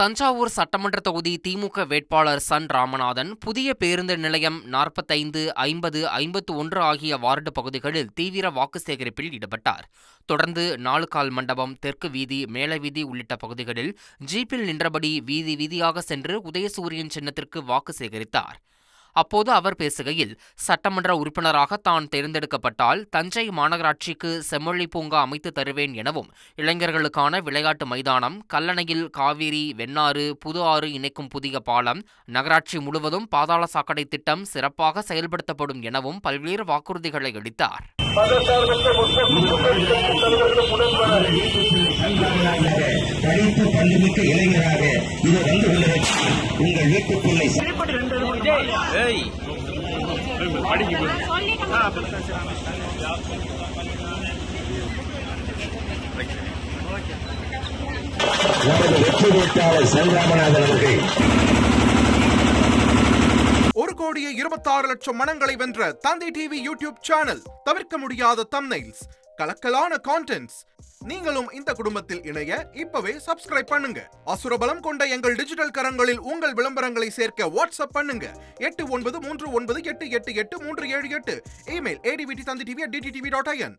தஞ்சாவூர் சட்டமன்ற தொகுதி திமுக வேட்பாளர் சன் ராமநாதன் புதிய பேருந்து நிலையம் 45, 50, 51 ஆகிய வார்டு பகுதிகளில் தீவிர வாக்கு சேகரிப்பில் ஈடுபட்டார். தொடர்ந்து நாலுகால் மண்டபம், தெற்கு வீதி, மேலவீதி உள்ளிட்ட பகுதிகளில் ஜீப்பில் நின்றபடி வீதி வீதியாக சென்று உதயசூரியன் சின்னத்திற்கு வாக்கு சேகரித்தார். அப்போது அவர் பேசுகையில், சட்டமன்ற உறுப்பினராக தான் தேர்ந்தெடுக்கப்பட்டால் தஞ்சை மாநகராட்சிக்கு செம்மொழி பூங்கா அமைத்து தருவேன் எனவும், இளைஞர்களுக்கான விளையாட்டு மைதானம், கல்லணையில் காவிரி, வெண்ணாறு, புது ஆறு இணைக்கும் புதிய பாலம், நகராட்சி முழுவதும் பாதாள சாக்கடை திட்டம் சிறப்பாக செயல்படுத்தப்படும் எனவும் பல்வேறு வாக்குறுதிகளை அளித்தார். வெற்றி வேட்பாளர் சன் ராமநாதன் அவர்கள் 1,26,00,000 மனங்களை வென்ற தந்தை டிவி யூடியூப் சேனல். தவிர்க்க முடியாத தம்ப்நெயில்ஸ், கலக்கலான கான்டென்ட்ஸ். நீங்களும் இந்த குடும்பத்தில் இணைய இப்பவே சப்ஸ்கிரைப் பண்ணுங்க. அசுரபலம் கொண்ட எங்கள் டிஜிட்டல் கரங்களில் உங்கள் விளம்பரங்களை சேர்க்க வாட்ஸ்அப் பண்ணுங்க. 8939888838. Email advttv@dttv.in.